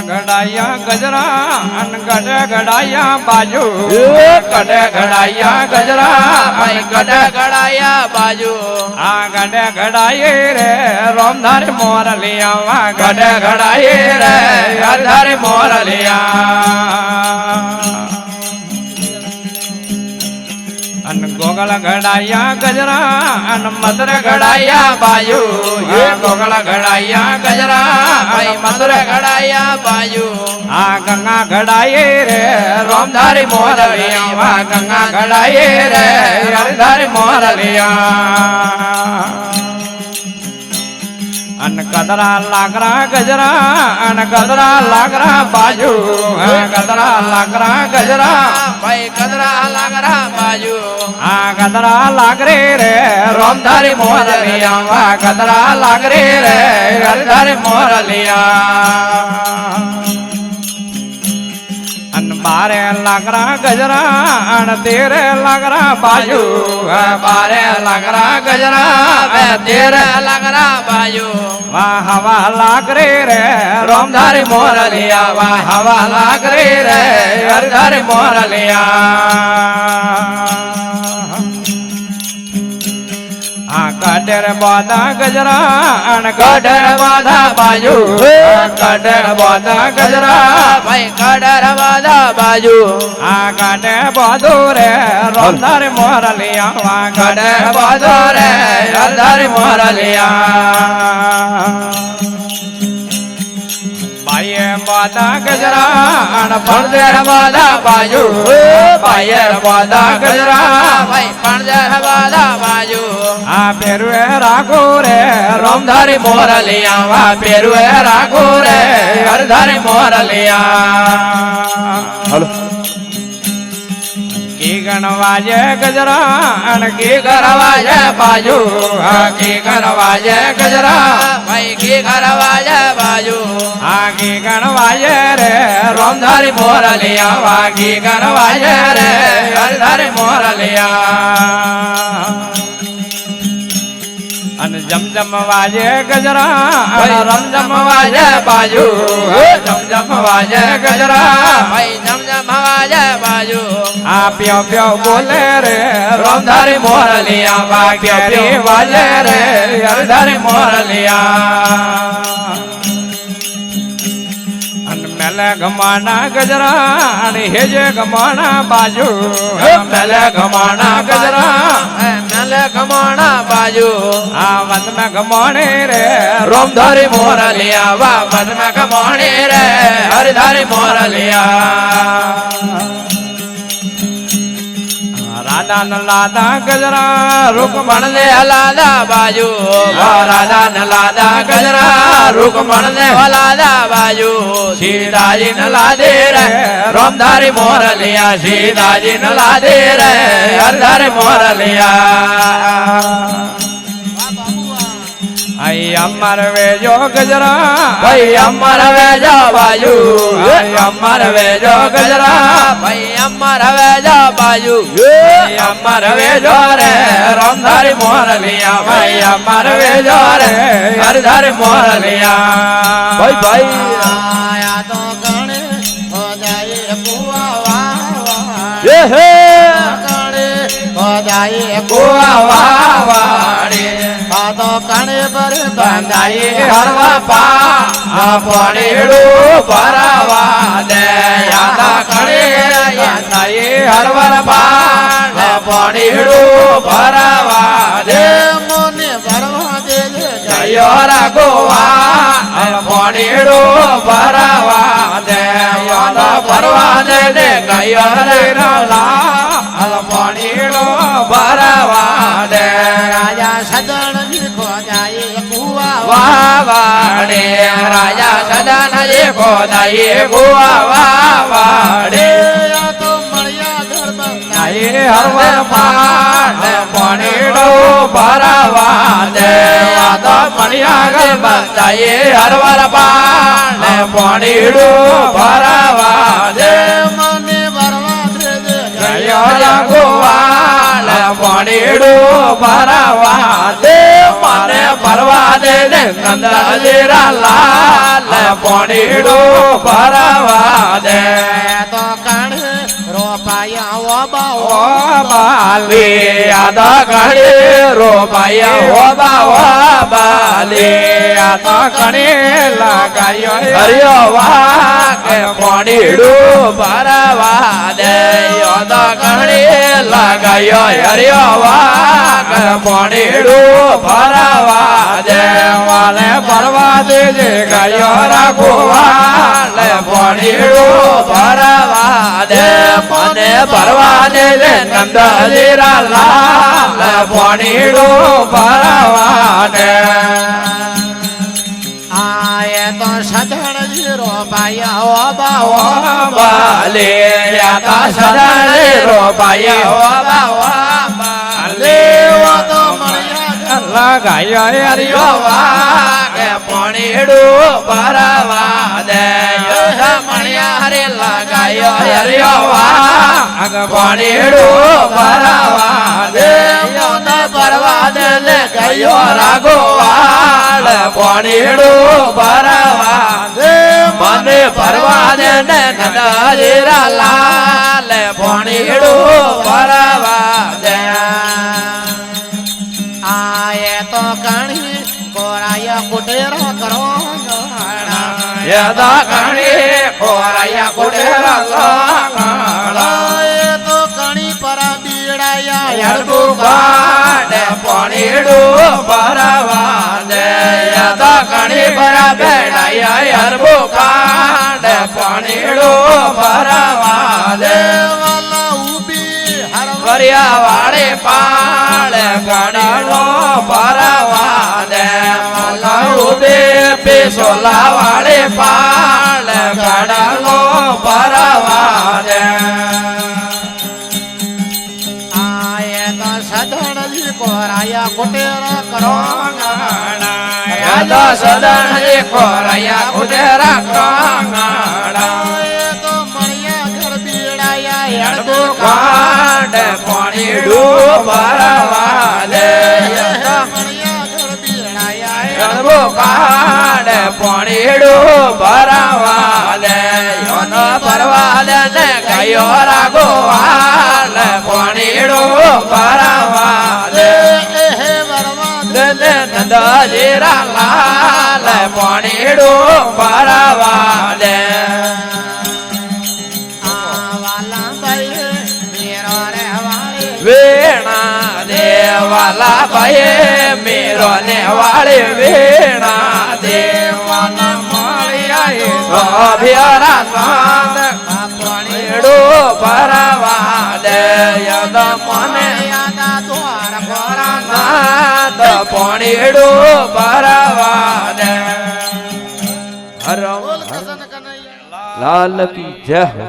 ઘડાયા ગજરા અને ગઢે ઘડાયા બાજુ ગઢે ઘડાયા ગજરા અને ગઢે ઘડાયા બાજુ આ ગઢે ઘડાયે રે રોમધારી મોરલિયા ગઢે ઘડાયે રે ગઢારી મોરલિયા અન ગોગળ ઘડાયા ગજરા અન મધુર ઘડાયા બાજુ ગોગળ ઘડાયા ગજરા અને મધુર ઘડાયા બાજુ આ ગંગા ઘડાયે રે રોમધારી મોરલિયા ગંગા ઘડાયે રે ગરધારી મોરલિયા અન કદરા લાકરા ગજરા અન કદરા લાકરા બાજુ કદરા લાકરા ગજરા ભાઈ કદરા લાકરા બાજુ આ કદરા લાગરે રે રોમધારી મોરલિયા કદરા લાગરે રે ગરધારી મોરલિયા અન બારે લાકરા ગજરા અન તેરે લાકરા બાજુ બારે લાકરા ગજરા બે તેરે લાકરા બાજુ વાહ હવા લાગરે રે રોમધારી મોરલિયા વાહ હવા લાગરે રે ગરધારી મોરલિયા આ કડર બાધા ગજરા અન કડર બાધા બાજુ કડર બાધા ગજરા ભાઈ કડર બાધા બાજુ આ કડર બાધો રે રોમધારી મોરલિયા વા કડર બાધો રે રોમધારી મોરલિયા બાયે બાધા ગજરા અન પણજર બાધા બાજુ બાયે બાધા ગજરા ભાઈ પણજર બાધા બાજુ આ પેરુએ રાખો રે રોમધારી મોરલિયા વા પેરુએ રાખો રે ગરધારી મોરલિયા હાલો કી ગણવાજે ગજરા અન કી ગરવાજે બાજુ કી ગણવાજે ગજરા ભાઈ કી ગરવાજે બાજુ આ કી ગણવાજે રે રોમધારી મોરલિયા વા કી ગણવાજે રે ગરધારી મોરલિયા અન જમજમ વાજે ગજરા અન રમજમ વાજે બાજુ જમજમ વાજે ગજરા ભાઈ જમજમ વાજે બાજુ આ પ્યો પ્યો બોલે રે રોમધારી મોરલિયા વા પ્યો પ્યો વાજે રે ગરધારી મોરલિયા મેલે ગમાના ગજરા અને હેજે ગમાના બાજુ મેલે ગમાના ગજરા મેલે ગમાના બાજુ આ વનમાં ગમાણે રે રોમધારી મોરલિયા વા વનમાં ગમાણે રે હરધારી મોરલિયા રાધા ન લાદા ગજરા રૂકમણ ને હલાદા બાજુ રાધા ન લાદા ગજરા રૂકમણ ને હલાદા બાજુ સીતાજી ન લાદે રે રોમધારી મોરલિયા સીતાજી ન લાદે રે હરધારી મોરલિયા આઈ અમર વેજો ગજરા ભાઈ અમર વેજો બાજુ અમર વેજો ગજરા ભાઈ અમર વેજો બાજુ અમર વેજો રે રોમધારી મોરલિયા ભાઈ અમર વેજો રે ગરધારી મોરલિયા ભાઈ ભાઈ આયા તો ગણે હો જાય કુવા વા હે ગણે હો જાય કુવા વાડે તો કણે પર બંધાઈ હરવા પા પડેડું ભરવા દે યાદા કણે યાદાઈ હરવર પા પડેડું ભરવા દે મોને ભરવા દે જયો રાગોવા પડેડું ભરવા દે યાદા ભરવા દે ગયો રે રાલા પડેડું ભરવા દે રાજા સદન વાવાડે રાજા સદન ખોદાઈ ગોવા વાવાડે તો મળ્યા ગરબા હરવર પાડ પણેડો ભરવા દે તો મળ્યા ગરબા હરવર પાડ પણેડો ભરવા દે મને ભરવા દે જય ગોવાલ પણેડો ભરવા દે મને ભરવા દે નંદજીરા લાલ પોણીડું ભરવા દે તો કણ રોપાયા ઓ ઓ બાવા બાલી આદા ઘણી રોપાયા ઓ બાવા બાલી આદા ઘણી લગાયો હરિયો વાગે પોણીડું ભરવા દે આદા ઘણી લગાયો હરિયો વાગે પોણીડું ભરવા દે વાલે ભરવા દેજે ગયો રાખવાલે પોણીડું ભરવા દે મને ભરવા દેજે નંદજીરા લાલ પોણીડું ભરવા દે આયે તો સધણજી રોપાયા ઓ બાવા બાલે આતા સદાને રોપાયા ઓ બાવા બાલે ઓ તો મળ્યા લગાયો હરિયો વાગે પોણીડું ભરવા દે મણિયા હરે લગાયો હરિયો વાગે પોણીડું ભરવા દે યોને ભરવા દે લે ગયો રાઘોવાળ પોણીડું ભરવા દે મને ભરવા દે ને નંદજીરા લાલ પોણીડું ભરવા દે આયે તો કણી કોરાયા કુટેરા કરો યદા ઘણી ખોરાયા કુટેરા લાગણા આયે તો કણી પરા બીડાયા યડબુ કાડે પોણીડું ભરવા દે યદા ઘણી ભરા બેડાયા યડબુ કાડે પોણીડું ભરવા દે વાલા ઉભી હરવા કર્યા વાળે પાળે ગણનો ભરવા દે મલા ઉબે પેસોલા વાળે પાળે ગણનો ભરવા દે આયે તો સધણજી કોરાયા કુટેરા કરો યાદો સદન ખોરાયા કુટેરા કાંગડા આયે તો મળ્યા ઘર બીડાયા યડબુ યડબુ કાંડ પોણીડું ભરવા દે મળ્યા ઘર બીડાયા યડબુ કાંડ પોણીડું ભરવા દે યોનો ભરવા દે ને ગયો રાઘોવાળ પોણીડું ભરવા દે હે વરવા દે નંદજીરા લાલ પોણીડું ભરવા દે વાલા ભાઈ મેરો રે વાળી વેણા દેવાલા ભાઈ મેરો ને વાળે વેણા દેવાના મળ્યા અભ્યરા સાંદ પોણીડું ભરવા દે યદ મને યાદા દ્વાર કોરા નાદ પોણીડું ભરવા દે હર બોલ કસન કનૈયા લાલ કી જય હો